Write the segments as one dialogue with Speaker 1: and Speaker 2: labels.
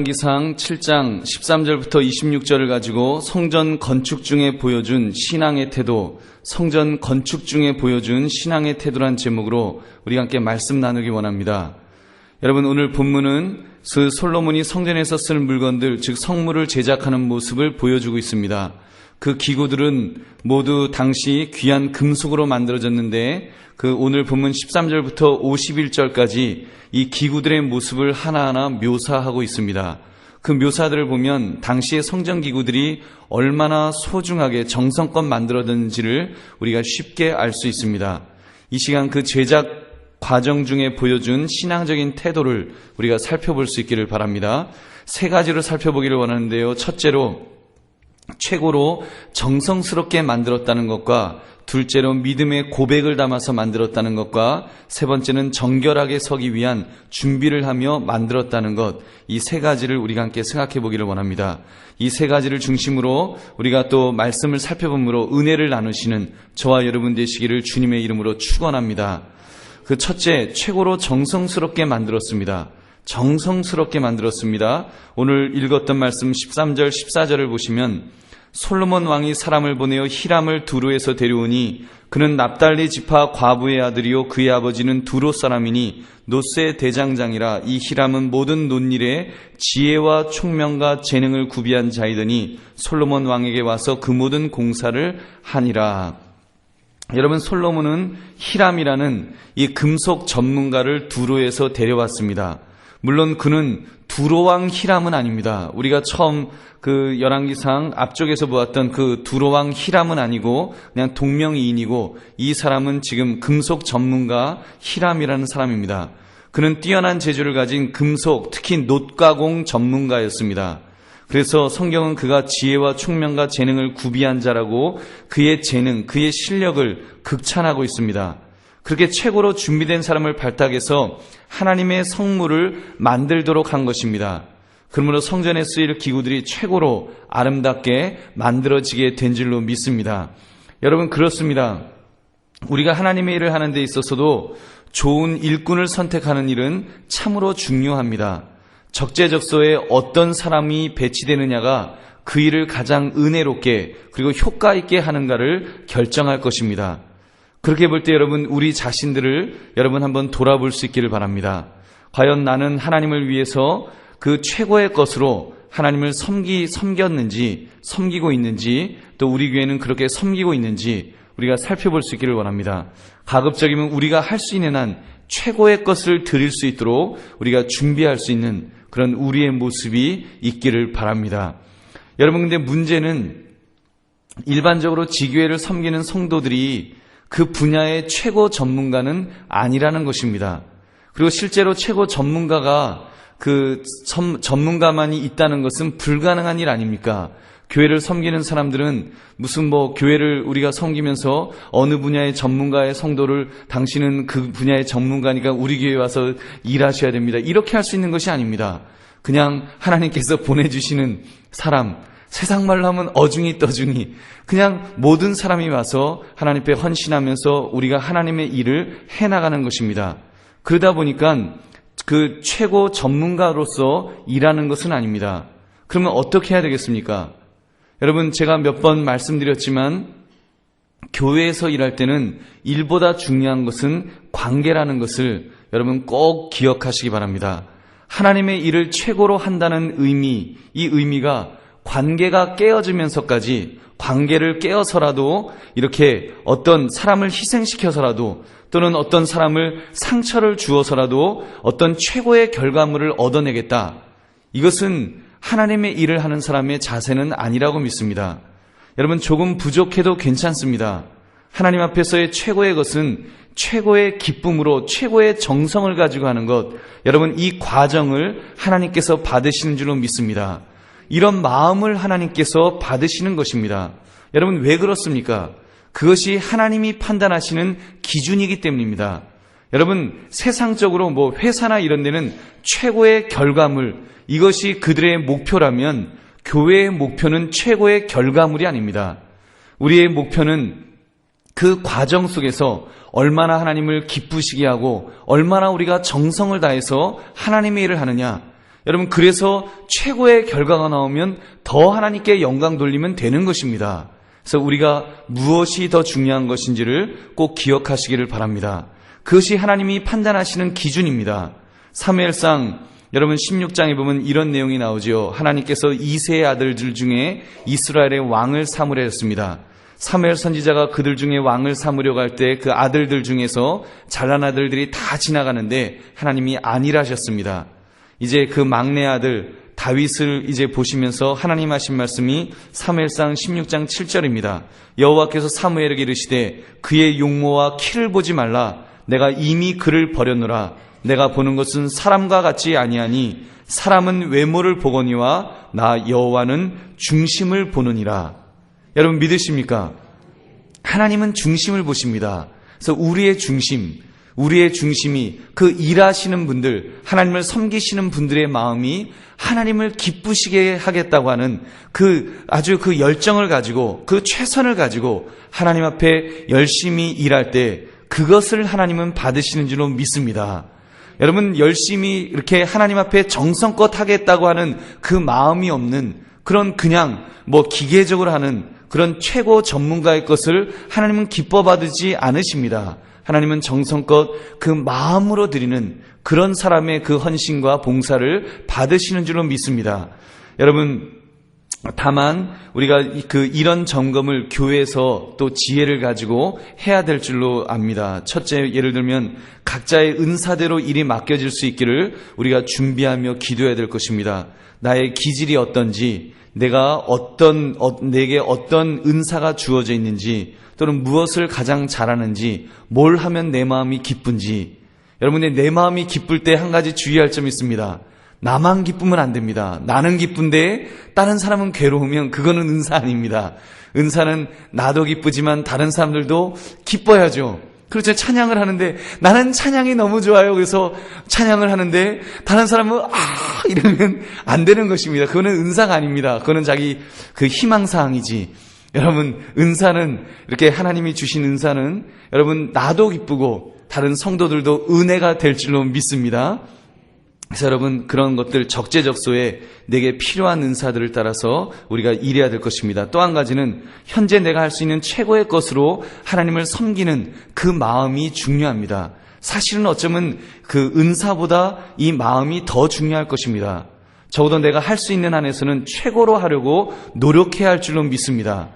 Speaker 1: 기상 7장 13절부터 26절을 가지고 성전 건축 중에 보여준 신앙의 태도, 성전 건축 중에 보여준 신앙의 태도란 제목으로 우리가 함께 말씀 나누기 원합니다. 여러분, 오늘 본문은 솔로몬이 성전에서 쓸 물건들, 즉 성물을 제작하는 모습을 보여주고 있습니다. 그 기구들은 모두 당시 귀한 금속으로 만들어졌는데 그 오늘 본문 13절부터 51절까지 이 기구들의 모습을 하나하나 묘사하고 있습니다. 그 묘사들을 보면 당시의 성전 기구들이 얼마나 소중하게 정성껏 만들어졌는지를 우리가 쉽게 알 수 있습니다. 이 시간 그 제작 과정 중에 보여준 신앙적인 태도를 우리가 살펴볼 수 있기를 바랍니다. 세 가지로 살펴보기를 원하는데요. 첫째로 최고로 정성스럽게 만들었다는 것과, 둘째로 믿음의 고백을 담아서 만들었다는 것과, 세 번째는 정결하게 서기 위한 준비를 하며 만들었다는 것, 이 세 가지를 우리가 함께 생각해 보기를 원합니다. 이 세 가지를 중심으로 우리가 또 말씀을 살펴보므로 은혜를 나누시는 저와 여러분 되시기를 주님의 이름으로 축원합니다. 그 첫째, 최고로 정성스럽게 만들었습니다. 정성스럽게 만들었습니다. 오늘 읽었던 말씀 13절 14절을 보시면 솔로몬 왕이 사람을 보내어 히람을 두로에서 데려오니 그는 납달리 지파 과부의 아들이요 그의 아버지는 두로 사람이니 노스의 대장장이라. 이 히람은 모든 논일에 지혜와 총명과 재능을 구비한 자이더니 솔로몬 왕에게 와서 그 모든 공사를 하니라. 여러분, 솔로몬은 히람이라는 이 금속 전문가를 두로에서 데려왔습니다. 물론 그는 두로왕 히람은 아닙니다. 우리가 처음 그 열왕기상 앞쪽에서 보았던 그 두로왕 히람은 아니고 그냥 동명이인이고, 이 사람은 지금 금속 전문가 히람이라는 사람입니다. 그는 뛰어난 재주를 가진 금속, 특히 놋가공 전문가였습니다. 그래서 성경은 그가 지혜와 총명과 재능을 구비한 자라고 그의 재능, 그의 실력을 극찬하고 있습니다. 그렇게 최고로 준비된 사람을 발탁해서 하나님의 성물을 만들도록 한 것입니다. 그러므로 성전에 쓰일 기구들이 최고로 아름답게 만들어지게 된 줄로 믿습니다. 여러분, 그렇습니다. 우리가 하나님의 일을 하는 데 있어서도 좋은 일꾼을 선택하는 일은 참으로 중요합니다. 적재적소에 어떤 사람이 배치되느냐가 그 일을 가장 은혜롭게 그리고 효과 있게 하는가를 결정할 것입니다. 그렇게 볼 때 여러분, 우리 자신들을 여러분 한번 돌아볼 수 있기를 바랍니다. 과연 나는 하나님을 위해서 그 최고의 것으로 하나님을 섬겼는지, 섬기고 있는지, 또 우리 교회는 그렇게 섬기고 있는지 우리가 살펴볼 수 있기를 원합니다. 가급적이면 우리가 할 수 있는 한 최고의 것을 드릴 수 있도록 우리가 준비할 수 있는 그런 우리의 모습이 있기를 바랍니다. 여러분, 근데 문제는 일반적으로 지교회를 섬기는 성도들이 그 분야의 최고 전문가는 아니라는 것입니다. 그리고 실제로 최고 전문가가 그 전문가만이 있다는 것은 불가능한 일 아닙니까? 교회를 섬기는 사람들은 무슨 교회를 우리가 섬기면서 어느 분야의 전문가의 성도를 당신은 그 분야의 전문가니까 우리 교회에 와서 일하셔야 됩니다, 이렇게 할 수 있는 것이 아닙니다. 그냥 하나님께서 보내주시는 사람, 세상 말로 하면 어중이 떠중이 그냥 모든 사람이 와서 하나님 앞에 헌신하면서 우리가 하나님의 일을 해나가는 것입니다. 그러다 보니까 그 최고 전문가로서 일하는 것은 아닙니다. 그러면 어떻게 해야 되겠습니까? 여러분, 제가 몇 번 말씀드렸지만 교회에서 일할 때는 일보다 중요한 것은 관계라는 것을 여러분 꼭 기억하시기 바랍니다. 하나님의 일을 최고로 한다는 의미, 이 의미가 관계가 깨어지면서까지, 관계를 깨어서라도 이렇게 어떤 사람을 희생시켜서라도 또는 어떤 사람을 상처를 주어서라도 어떤 최고의 결과물을 얻어내겠다, 이것은 하나님의 일을 하는 사람의 자세는 아니라고 믿습니다. 여러분, 조금 부족해도 괜찮습니다. 하나님 앞에서의 최고의 것은 최고의 기쁨으로 최고의 정성을 가지고 하는 것, 여러분 이 과정을 하나님께서 받으시는 줄로 믿습니다. 이런 마음을 하나님께서 받으시는 것입니다. 여러분, 왜 그렇습니까? 그것이 하나님이 판단하시는 기준이기 때문입니다. 여러분, 세상적으로 회사나 이런 데는 최고의 결과물, 이것이 그들의 목표라면 교회의 목표는 최고의 결과물이 아닙니다. 우리의 목표는 그 과정 속에서 얼마나 하나님을 기쁘시게 하고 얼마나 우리가 정성을 다해서 하나님의 일을 하느냐. 여러분, 그래서 최고의 결과가 나오면 더 하나님께 영광 돌리면 되는 것입니다. 그래서 우리가 무엇이 더 중요한 것인지를 꼭 기억하시기를 바랍니다. 그것이 하나님이 판단하시는 기준입니다. 사무엘상 여러분 16장에 보면 이런 내용이 나오지요. 하나님께서 이세의 아들들 중에 이스라엘의 왕을 삼으려 했습니다. 사무엘 선지자가 그들 중에 왕을 삼으려고 할 때 그 아들들 중에서 잘난 아들들이 다 지나가는데 하나님이 아니라 하셨습니다. 이제 그 막내 아들 다윗을 이제 보시면서 하나님 하신 말씀이 사무엘상 16장 7절입니다. 여호와께서 사무엘에게 이르시되 그의 용모와 키를 보지 말라. 내가 이미 그를 버렸노라. 내가 보는 것은 사람과 같지 아니하니 사람은 외모를 보거니와 나 여호와는 중심을 보느니라. 여러분 믿으십니까? 하나님은 중심을 보십니다. 그래서 우리의 중심이 그 일하시는 분들, 하나님을 섬기시는 분들의 마음이 하나님을 기쁘시게 하겠다고 하는 아주 그 열정을 가지고 그 최선을 가지고 하나님 앞에 열심히 일할 때 그것을 하나님은 받으시는 줄로 믿습니다. 여러분, 열심히 이렇게 하나님 앞에 정성껏 하겠다고 하는 그 마음이 없는 그런 그냥 기계적으로 하는 그런 최고 전문가의 것을 하나님은 기뻐 받지 않으십니다. 하나님은 정성껏 그 마음으로 드리는 그런 사람의 그 헌신과 봉사를 받으시는 줄로 믿습니다. 여러분, 다만 우리가 이런 점검을 교회에서 또 지혜를 가지고 해야 될 줄로 압니다. 첫째, 예를 들면 각자의 은사대로 일이 맡겨질 수 있기를 우리가 준비하며 기도해야 될 것입니다. 나의 기질이 어떤지, 내게 어떤 은사가 주어져 있는지, 또는 무엇을 가장 잘하는지, 뭘 하면 내 마음이 기쁜지. 여러분의 내 마음이 기쁠 때 한 가지 주의할 점이 있습니다. 나만 기쁘면 안 됩니다. 나는 기쁜데 다른 사람은 괴로우면 그거는 은사 아닙니다. 은사는 나도 기쁘지만 다른 사람들도 기뻐야죠. 그렇죠. 찬양을 하는데 나는 찬양이 너무 좋아요. 그래서 찬양을 하는데 다른 사람은 이러면 안 되는 것입니다. 그거는 은사가 아닙니다. 그거는 자기 그 희망사항이지. 여러분, 은사는, 이렇게 하나님이 주신 은사는 여러분 나도 기쁘고 다른 성도들도 은혜가 될 줄로 믿습니다. 그래서 여러분, 그런 것들 적재적소에 내게 필요한 은사들을 따라서 우리가 일해야 될 것입니다. 또 한 가지는 현재 내가 할 수 있는 최고의 것으로 하나님을 섬기는 그 마음이 중요합니다. 사실은 어쩌면 그 은사보다 이 마음이 더 중요할 것입니다. 적어도 내가 할 수 있는 한에서는 최고로 하려고 노력해야 할 줄로 믿습니다.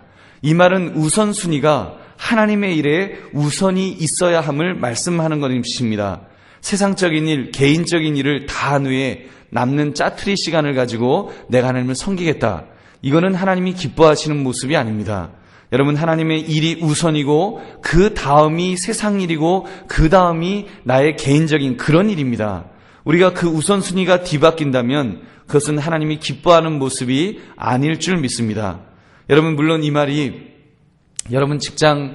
Speaker 1: 이 말은 우선순위가 하나님의 일에 우선이 있어야 함을 말씀하는 것입니다. 세상적인 일, 개인적인 일을 다 한 후에 남는 짜투리 시간을 가지고 내가 하나님을 섬기겠다. 이거는 하나님이 기뻐하시는 모습이 아닙니다. 여러분, 하나님의 일이 우선이고 그 다음이 세상 일이고 그 다음이 나의 개인적인 그런 일입니다. 우리가 그 우선순위가 뒤바뀐다면 그것은 하나님이 기뻐하는 모습이 아닐 줄 믿습니다. 여러분, 물론 이 말이 여러분 직장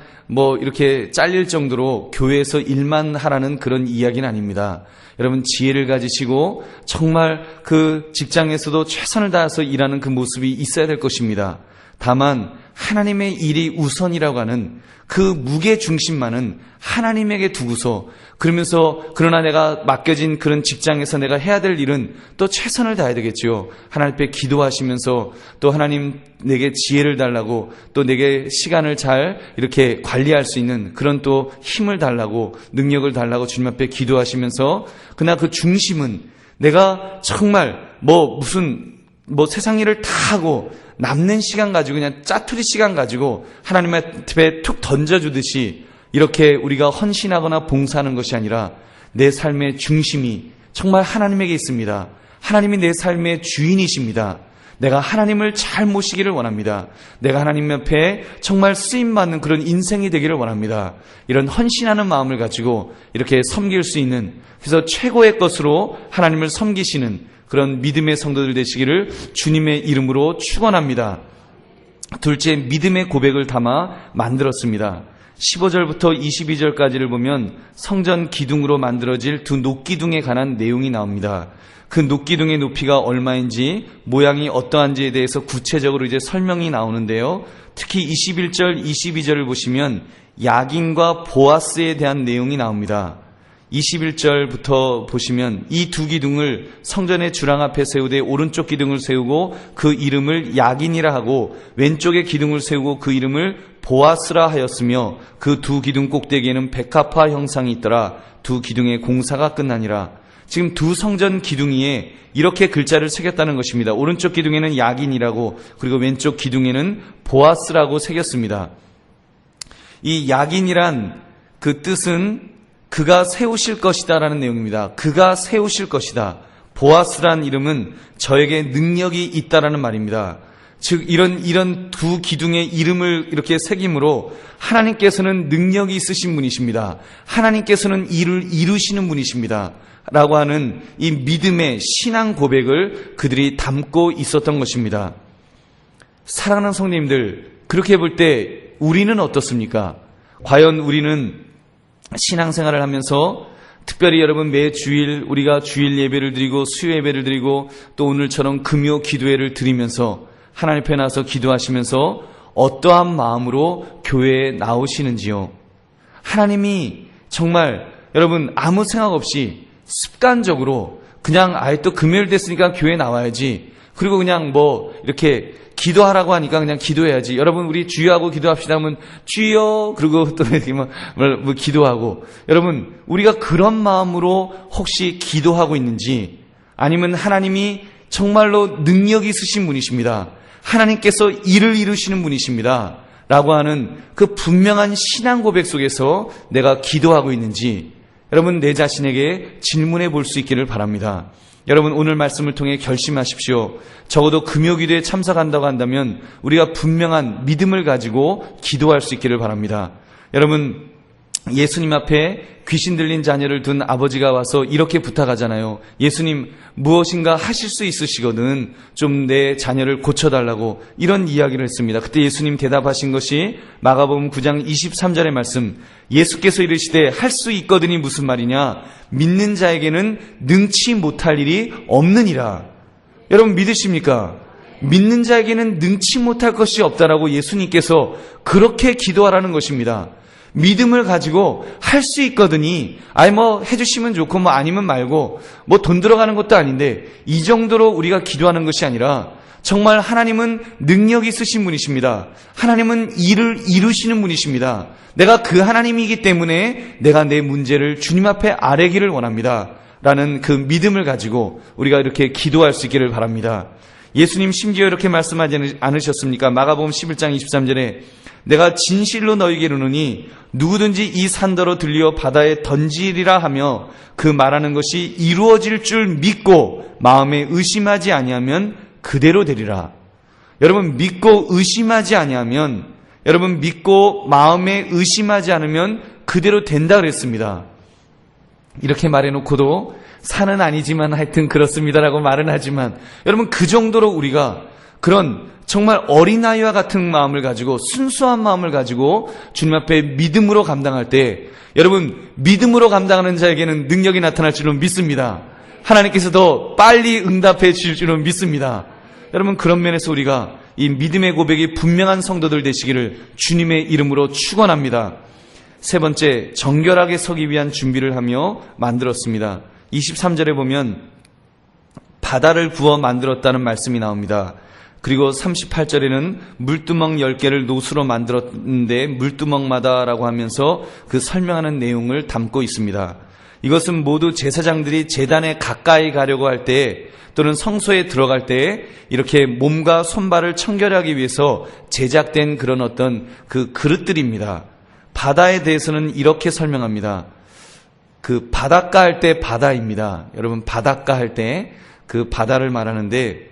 Speaker 1: 이렇게 잘릴 정도로 교회에서 일만 하라는 그런 이야기는 아닙니다. 여러분, 지혜를 가지시고 정말 그 직장에서도 최선을 다해서 일하는 그 모습이 있어야 될 것입니다. 다만 하나님의 일이 우선이라고 하는 그 무게 중심만은 하나님에게 두고서, 그러나 내가 맡겨진 그런 직장에서 내가 해야 될 일은 또 최선을 다해야 되겠죠. 하나님 앞에 기도하시면서 또 하나님 내게 지혜를 달라고, 또 내게 시간을 잘 이렇게 관리할 수 있는 그런 또 힘을 달라고, 능력을 달라고 주님 앞에 기도하시면서, 그러나 그 중심은 내가 정말 세상 일을 다 하고 남는 시간 가지고 그냥 짜투리 시간 가지고 하나님 앞에 툭 던져주듯이 이렇게 우리가 헌신하거나 봉사하는 것이 아니라 내 삶의 중심이 정말 하나님에게 있습니다. 하나님이 내 삶의 주인이십니다. 내가 하나님을 잘 모시기를 원합니다. 내가 하나님 옆에 정말 쓰임받는 그런 인생이 되기를 원합니다. 이런 헌신하는 마음을 가지고 이렇게 섬길 수 있는, 그래서 최고의 것으로 하나님을 섬기시는 그런 믿음의 성도들 되시기를 주님의 이름으로 축원합니다. 둘째, 믿음의 고백을 담아 만들었습니다. 15절부터 22절까지를 보면 성전 기둥으로 만들어질 두 녹기둥에 관한 내용이 나옵니다. 그 녹기둥의 높이가 얼마인지, 모양이 어떠한지에 대해서 구체적으로 이제 설명이 나오는데요. 특히 21절, 22절을 보시면 야긴과 보아스에 대한 내용이 나옵니다. 21절부터 보시면 이 두 기둥을 성전의 주랑 앞에 세우되 오른쪽 기둥을 세우고 그 이름을 야긴이라 하고 왼쪽에 기둥을 세우고 그 이름을 보아스라 하였으며 그 두 기둥 꼭대기에는 백합화 형상이 있더라. 두 기둥의 공사가 끝나니라. 지금 두 성전 기둥위에 이렇게 글자를 새겼다는 것입니다. 오른쪽 기둥에는 야긴이라고 그리고 왼쪽 기둥에는 보아스라고 새겼습니다. 이 야긴이란 그 뜻은 그가 세우실 것이다라는 내용입니다. 그가 세우실 것이다. 보아스란 이름은 저에게 능력이 있다라는 말입니다. 즉 이런 두 기둥의 이름을 이렇게 새김으로 하나님께서는 능력이 있으신 분이십니다. 하나님께서는 일을 이루시는 분이십니다. 라고 하는 이 믿음의 신앙 고백을 그들이 담고 있었던 것입니다. 사랑하는 성도님들, 그렇게 볼 때 우리는 어떻습니까? 과연 우리는 신앙생활을 하면서 특별히 여러분 매 주일 우리가 주일 예배를 드리고 수요 예배를 드리고 또 오늘처럼 금요 기도회를 드리면서 하나님 앞에 나서 기도하시면서 어떠한 마음으로 교회에 나오시는지요? 하나님이 정말 여러분 아무 생각 없이 습관적으로 그냥 아예 또 금요일 됐으니까 교회에 나와야지, 그리고 그냥 뭐 이렇게 기도하라고 하니까 그냥 기도해야지. 여러분 우리 주여하고 기도합시다 하면 주여 그리고 또 이렇게 뭐 기도하고, 여러분 우리가 그런 마음으로 혹시 기도하고 있는지, 아니면 하나님이 정말로 능력이 있으신 분이십니다. 하나님께서 일을 이루시는 분이십니다. 라고 하는 그 분명한 신앙 고백 속에서 내가 기도하고 있는지 여러분 내 자신에게 질문해 볼 수 있기를 바랍니다. 여러분 오늘 말씀을 통해 결심하십시오. 적어도 금요기도에 참석한다고 한다면 우리가 분명한 믿음을 가지고 기도할 수 있기를 바랍니다. 여러분 예수님 앞에 귀신 들린 자녀를 둔 아버지가 와서 이렇게 부탁하잖아요. 예수님 무엇인가 하실 수 있으시거든 좀 내 자녀를 고쳐달라고 이런 이야기를 했습니다. 그때 예수님 대답하신 것이 마가복음 9장 23절의 말씀, 예수께서 이르시되 할 수 있거든이 무슨 말이냐, 믿는 자에게는 능치 못할 일이 없느니라. 여러분 믿으십니까? 믿는 자에게는 능치 못할 것이 없다라고 예수님께서 그렇게 기도하라는 것입니다. 믿음을 가지고 할 수 있거든이, 아니 뭐 해주시면 좋고 뭐 아니면 말고 뭐 돈 들어가는 것도 아닌데 이 정도로 우리가 기도하는 것이 아니라 정말 하나님은 능력이 있으신 분이십니다. 하나님은 일을 이루시는 분이십니다. 내가 그 하나님이기 때문에 내가 내 문제를 주님 앞에 아뢰기를 원합니다. 라는 그 믿음을 가지고 우리가 이렇게 기도할 수 있기를 바랍니다. 예수님 심지어 이렇게 말씀하지 않으셨습니까? 마가복음 11장 23절에 내가 진실로 너희에게 이르노니 누구든지 이 산더러 들려 바다에 던지리라 하며 그 말하는 것이 이루어질 줄 믿고 마음에 의심하지 아니하면 그대로 되리라. 여러분 믿고 의심하지 아니하면, 여러분 믿고 마음에 의심하지 않으면 그대로 된다 그랬습니다. 이렇게 말해놓고도 산은 아니지만 하여튼 그렇습니다라고 말은 하지만 여러분 그 정도로 우리가 그런 정말 어린아이와 같은 마음을 가지고 순수한 마음을 가지고 주님 앞에 믿음으로 감당할 때 여러분 믿음으로 감당하는 자에게는 능력이 나타날 줄은 믿습니다. 하나님께서 더 빨리 응답해 주실 줄은 믿습니다. 여러분 그런 면에서 우리가 이 믿음의 고백이 분명한 성도들 되시기를 주님의 이름으로 축원합니다. 세 번째, 정결하게 서기 위한 준비를 하며 만들었습니다. 23절에 보면 바다를 부어 만들었다는 말씀이 나옵니다. 그리고 38절에는 물두멍 10개를 노수로 만들었는데 물두멍마다라고 하면서 그 설명하는 내용을 담고 있습니다. 이것은 모두 제사장들이 제단에 가까이 가려고 할 때 또는 성소에 들어갈 때 이렇게 몸과 손발을 청결하기 위해서 제작된 그런 어떤 그 그릇들입니다. 바다에 대해서는 이렇게 설명합니다. 그 바닷가 할 때 바다입니다. 여러분 바닷가 할 때 그 바다를 말하는데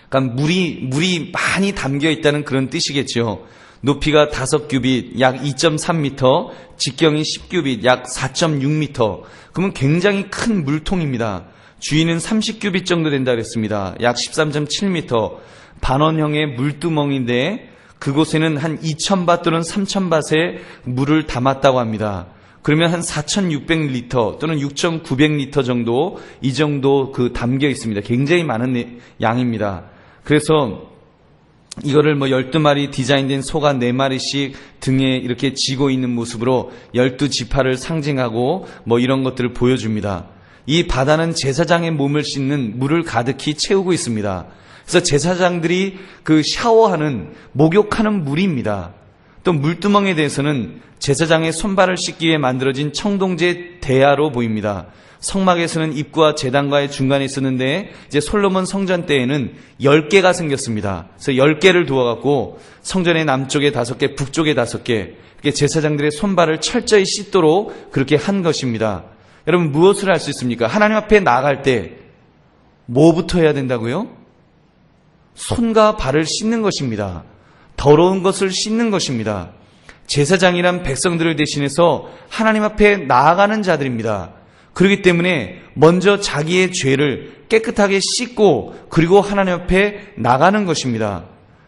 Speaker 1: 그러니까 물이 많이 담겨 있다는 그런 뜻이겠죠. 높이가 5규빗, 약 2.3m, 직경이 10규빗, 약 4.6m. 그러면 굉장히 큰 물통입니다. 주위는 30규빗 정도 된다 그랬습니다. 약 13.7m. 반원형의 물두멍인데 그곳에는 한 2,000밭 또는 3,000밭의 물을 담았다고 합니다. 그러면 한 4,600리터 또는 6,900리터 정도, 이 정도 그 담겨 있습니다. 굉장히 많은 양입니다. 그래서 이거를 12마리 디자인된 소가 4마리씩 등에 이렇게 지고 있는 모습으로 12지파를 상징하고 이런 것들을 보여줍니다. 이 바다는 제사장의 몸을 씻는 물을 가득히 채우고 있습니다. 그래서 제사장들이 그 샤워하는, 목욕하는 물입니다. 또 물두멍에 대해서는 제사장의 손발을 씻기 위해 만들어진 청동제 대야로 보입니다. 성막에서는 입구와 제단과의 중간에 있었는데 이제 솔로몬 성전 때에는 10개가 생겼습니다. 그래서 10개를 두어갖고 성전의 남쪽에 5개, 북쪽에 5개, 이렇게 제사장들의 손발을 철저히 씻도록 그렇게 한 것입니다. 여러분, 무엇을 할 수 있습니까? 하나님 앞에 나아갈 때 뭐부터 해야 된다고요? 손과 발을 씻는 것입니다. 더러운 것을 씻는 것입니다. 제사장이란 백성들을 대신해서 하나님 앞에 나아가는 자들입니다. 그렇기 때문에 먼저 자기의 죄를 깨끗하게 씻고 그리고 하나님 앞에 나가는 것입니다.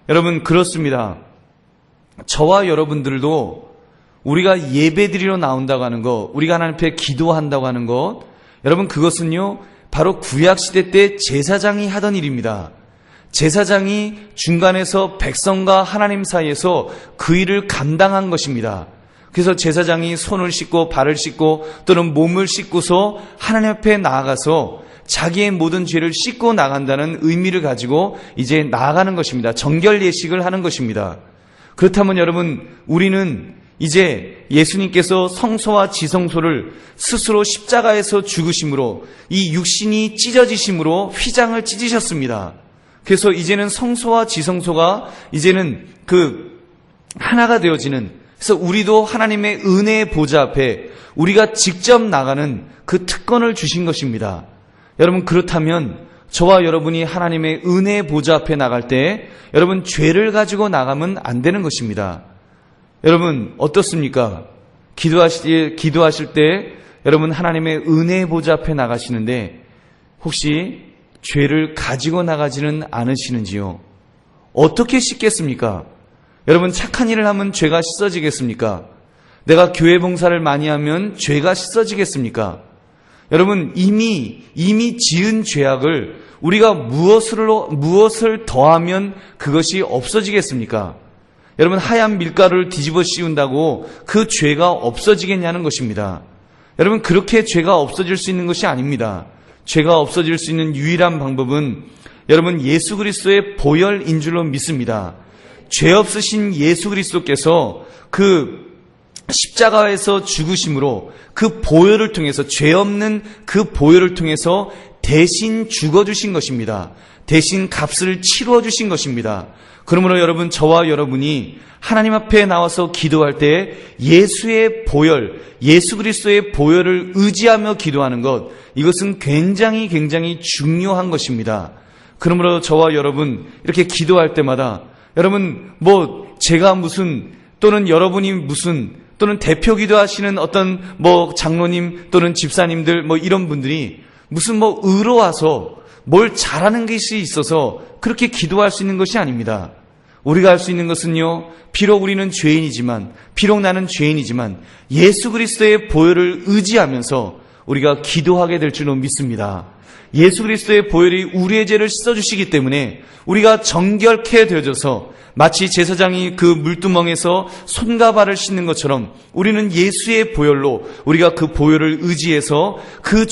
Speaker 1: 여러분, 그렇습니다. 저와 여러분들도 우리가 예배드리러 나온다고 하는 것, 우리가 하나님 앞에 기도한다고 하는 것, 여러분, 그것은요 바로 구약시대 때 제사장이 하던 일입니다. 제사장이 중간에서 백성과 하나님 사이에서 그 일을 감당한 것입니다. 그래서 제사장이 손을 씻고 발을 씻고 또는 몸을 씻고서 하나님 앞에 나아가서 자기의 모든 죄를 씻고 나간다는 의미를 가지고 이제 나아가는 것입니다. 정결 예식을 하는 것입니다. 그렇다면 여러분, 우리는 이제 예수님께서 성소와 지성소를 스스로 십자가에서 죽으심으로 이 육신이 찢어지심으로 휘장을 찢으셨습니다. 그래서 이제는 성소와 지성소가 이제는 그 하나가 되어지는, 그래서 우리도 하나님의 은혜의 보좌 앞에 우리가 직접 나가는 그 특권을 주신 것입니다. 여러분, 그렇다면 저와 여러분이 하나님의 은혜의 보좌 앞에 나갈 때 여러분, 죄를 가지고 나가면 안 되는 것입니다. 여러분, 어떻습니까? 기도하실 때 여러분, 하나님의 은혜의 보좌 앞에 나가시는데 혹시 죄를 가지고 나가지는 않으시는지요? 어떻게 씻겠습니까? 여러분, 착한 일을 하면 죄가 씻어지겠습니까? 내가 교회 봉사를 많이 하면 죄가 씻어지겠습니까? 여러분, 이미 지은 죄악을 우리가 무엇을 더하면 그것이 없어지겠습니까? 여러분, 하얀 밀가루를 뒤집어 씌운다고 그 죄가 없어지겠냐는 것입니다. 여러분, 그렇게 죄가 없어질 수 있는 것이 아닙니다. 죄가 없어질 수 있는 유일한 방법은 여러분, 예수 그리스도의 보혈인 줄로 믿습니다. 죄 없으신 예수 그리스도께서 그 십자가에서 죽으심으로 그 보혈을 통해서, 죄 없는 그 보혈을 통해서 대신 죽어주신 것입니다. 대신 값을 치루어 주신 것입니다. 그러므로 여러분, 저와 여러분이 하나님 앞에 나와서 기도할 때 예수의 보혈, 예수 그리스도의 보혈을 의지하며 기도하는 것, 이것은 굉장히 중요한 것입니다. 그러므로 저와 여러분 이렇게 기도할 때마다 여러분, 제가 무슨, 또는 여러분이 무슨, 또는 대표 기도하시는 어떤 장로님 또는 집사님들 이런 분들이 무슨 의로 와서 뭘 잘하는 것이 있어서 그렇게 기도할 수 있는 것이 아닙니다. 우리가 할 수 있는 것은요, 비록 우리는 죄인이지만, 비록 나는 죄인이지만 예수 그리스도의 보혈을 의지하면서 우리가 기도하게 될 줄로 믿습니다. 예수 그리스도의 보혈이 우리의 죄를 씻어주시기 때문에 우리가 정결케 되어져서 마치 제사장이 그 물두멍에서 손과 발을 씻는 것처럼 우리는 예수의 보혈로, 우리가 그 보혈을 의지해서 그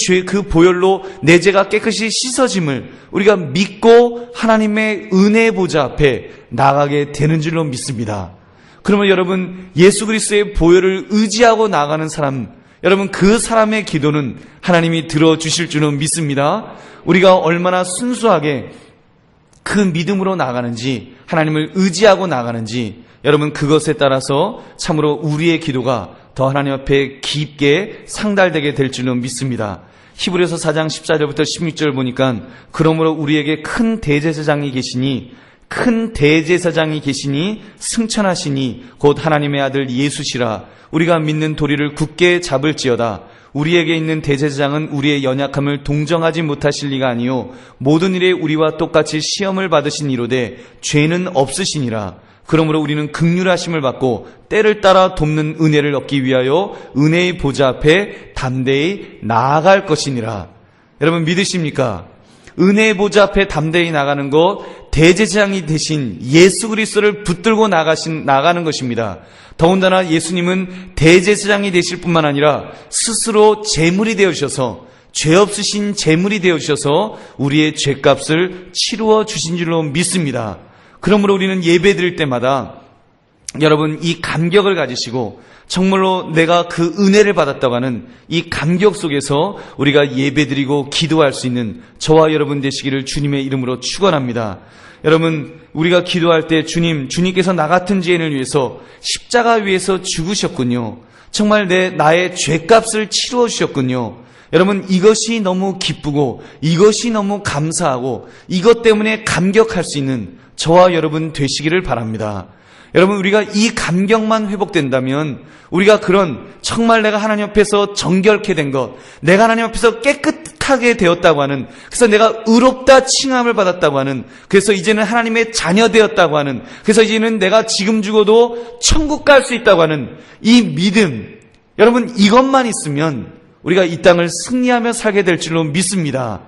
Speaker 1: 보혈로 내 죄가 깨끗이 씻어짐을 우리가 믿고 하나님의 은혜의 보좌 앞에 나가게 되는 줄로 믿습니다. 그러면 여러분, 예수 그리스도의 보혈을 의지하고 나가는 사람, 여러분, 그 사람의 기도는 하나님이 들어주실 줄로 믿습니다. 우리가 얼마나 순수하게 그 믿음으로 나가는지, 하나님을 의지하고 나가는지, 여러분, 그것에 따라서 참으로 우리의 기도가 더 하나님 앞에 깊게 상달되게 될 줄로 믿습니다. 히브리서 4장 14절부터 16절 보니까, 그러므로 우리에게 큰 대제사장이 계시니 승천하시니 곧 하나님의 아들 예수시라. 우리가 믿는 도리를 굳게 잡을지어다. 우리에게 있는 대제사장은 우리의 연약함을 동정하지 못하실 리가 아니요 모든 일에 우리와 똑같이 시험을 받으신 이로되 죄는 없으시니라. 그러므로 우리는 긍휼하심을 받고 때를 따라 돕는 은혜를 얻기 위하여 은혜의 보좌 앞에 담대히 나아갈 것이니라. 여러분, 믿으십니까? 은혜의 보좌 앞에 담대히 나가는 것, 대제사장이 되신 예수 그리스도를 붙들고 나가는 것입니다. 더군다나 예수님은 대제사장이 되실 뿐만 아니라 스스로 제물이 되어주셔서, 죄 없으신 제물이 되어주셔서 우리의 죄값을 치루어 주신 줄로 믿습니다. 그러므로 우리는 예배 드릴 때마다 여러분 이 감격을 가지시고 정말로 내가 그 은혜를 받았다고 하는 이 감격 속에서 우리가 예배드리고 기도할 수 있는 저와 여러분 되시기를 주님의 이름으로 축원합니다. 여러분, 우리가 기도할 때 주님께서 나 같은 죄인을 위해서 십자가 위에서 죽으셨군요. 정말 나의 죄값을 치루어 주셨군요. 여러분, 이것이 너무 기쁘고 이것이 너무 감사하고 이것 때문에 감격할 수 있는 저와 여러분 되시기를 바랍니다. 여러분, 우리가 이 감격만 회복된다면 우리가 그런 정말 내가 하나님 앞에서 정결케 된 것, 내가 하나님 앞에서 깨끗하게 되었다고 하는, 그래서 내가 의롭다 칭함을 받았다고 하는, 그래서 이제는 하나님의 자녀 되었다고 하는, 그래서 이제는 내가 지금 죽어도 천국 갈 수 있다고 하는 이 믿음, 여러분 이것만 있으면 우리가 이 땅을 승리하며 살게 될 줄로 믿습니다.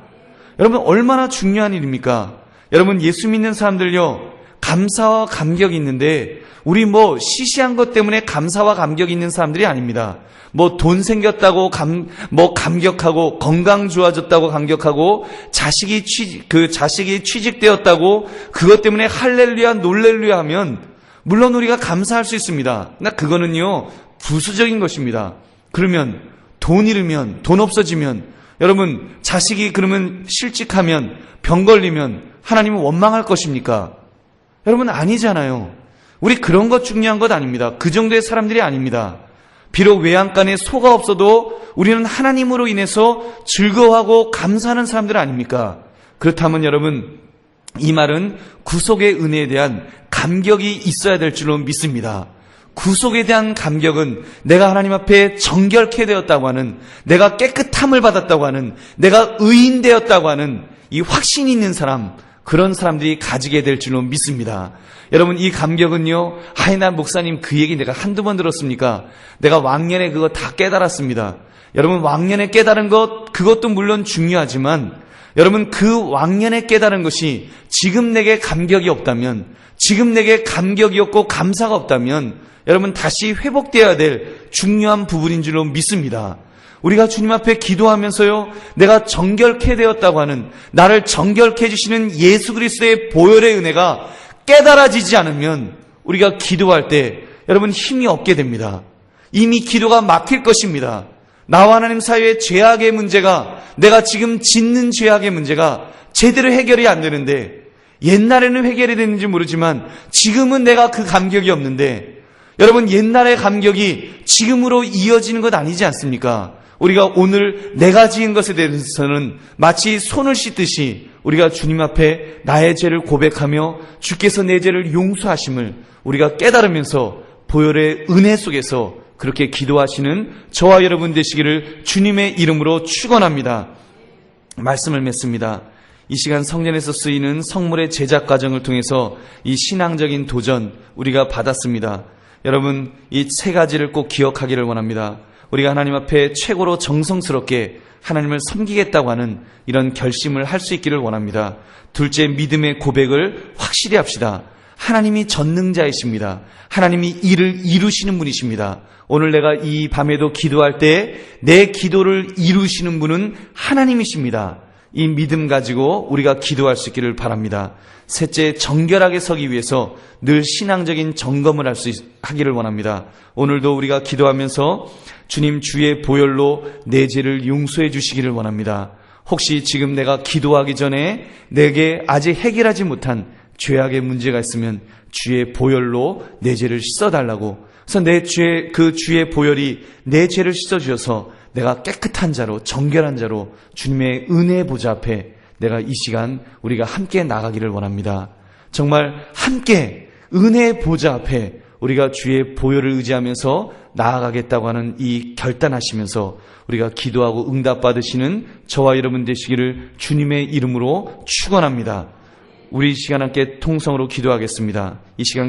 Speaker 1: 여러분 얼마나 중요한 일입니까? 여러분 예수 믿는 사람들요, 감사와 감격이 있는데 우리 시시한 것 때문에 감사와 감격이 있는 사람들이 아닙니다. 돈 생겼다고 감격하고, 건강 좋아졌다고 감격하고, 자식이 취직되었다고 그것 때문에 할렐루야 놀렐루야 하면 물론 우리가 감사할 수 있습니다. 그러나 그거는요 부수적인 것입니다. 그러면 돈 잃으면, 돈 없어지면, 여러분 자식이 그러면 실직하면, 병 걸리면 하나님은 원망할 것입니까? 여러분 아니잖아요. 우리 그런 것 중요한 것 아닙니다. 그 정도의 사람들이 아닙니다. 비록 외양간에 소가 없어도 우리는 하나님으로 인해서 즐거워하고 감사하는 사람들 아닙니까? 그렇다면 여러분 이 말은 구속의 은혜에 대한 감격이 있어야 될 줄로 믿습니다. 구속에 대한 감격은 내가 하나님 앞에 정결케 되었다고 하는, 내가 깨끗함을 받았다고 하는, 내가 의인 되었다고 하는 이 확신이 있는 사람, 그런 사람들이 가지게 될 줄로 믿습니다. 여러분 이 감격은요, 나 목사님 그 얘기 내가 한두 번 들었습니까? 내가 왕년에 그거 다 깨달았습니다. 여러분 왕년에 깨달은 것, 그것도 물론 중요하지만 여러분 그 왕년에 깨달은 것이 지금 내게 감격이 없다면, 지금 내게 감격이 없고 감사가 없다면 여러분 다시 회복되어야 될 중요한 부분인 줄로 믿습니다. 우리가 주님 앞에 기도하면서요, 내가 정결케 되었다고 하는, 나를 정결케 해주시는 예수 그리스도의 보혈의 은혜가 깨달아지지 않으면 우리가 기도할 때 여러분 힘이 없게 됩니다. 이미 기도가 막힐 것입니다. 나와 하나님 사이의 죄악의 문제가, 내가 지금 짓는 죄악의 문제가 제대로 해결이 안 되는데, 옛날에는 해결이 됐는지 모르지만 지금은 내가 그 감격이 없는데, 여러분 옛날의 감격이 지금으로 이어지는 것 아니지 않습니까? 우리가 오늘 내가 지은 것에 대해서는 마치 손을 씻듯이 우리가 주님 앞에 나의 죄를 고백하며 주께서 내 죄를 용서하심을 우리가 깨달으면서 보혈의 은혜 속에서 그렇게 기도하시는 저와 여러분 되시기를 주님의 이름으로 축원합니다. 말씀을 맺습니다. 이 시간 성전에서 쓰이는 성물의 제작 과정을 통해서 이 신앙적인 도전 우리가 받았습니다. 여러분 이 세 가지를 꼭 기억하기를 원합니다. 우리가 하나님 앞에 최고로 정성스럽게 하나님을 섬기겠다고 하는 이런 결심을 할 수 있기를 원합니다. 둘째, 믿음의 고백을 확실히 합시다. 하나님이 전능자이십니다. 하나님이 일을 이루시는 분이십니다. 오늘 내가 이 밤에도 기도할 때 내 기도를 이루시는 분은 하나님이십니다. 이 믿음 가지고 우리가 기도할 수 있기를 바랍니다. 셋째, 정결하게 서기 위해서 늘 신앙적인 점검을 하기를 원합니다. 오늘도 우리가 기도하면서 주님 주의 보혈로 내 죄를 용서해 주시기를 원합니다. 혹시 지금 내가 기도하기 전에 내게 아직 해결하지 못한 죄악의 문제가 있으면 주의 보혈로 내 죄를 씻어달라고, 그래서 그 주의 보혈이 내 죄를 씻어주셔서 내가 깨끗한 자로, 정결한 자로 주님의 은혜의 보좌 앞에 내가 이 시간 우리가 함께 나가기를 원합니다. 정말 함께 은혜의 보좌 앞에 우리가 주의 보혈을 의지하면서 나아가겠다고 하는 이 결단하시면서 우리가 기도하고 응답받으시는 저와 여러분 되시기를 주님의 이름으로 축원합니다. 우리 이 시간 함께 통성으로 기도하겠습니다. 이 시간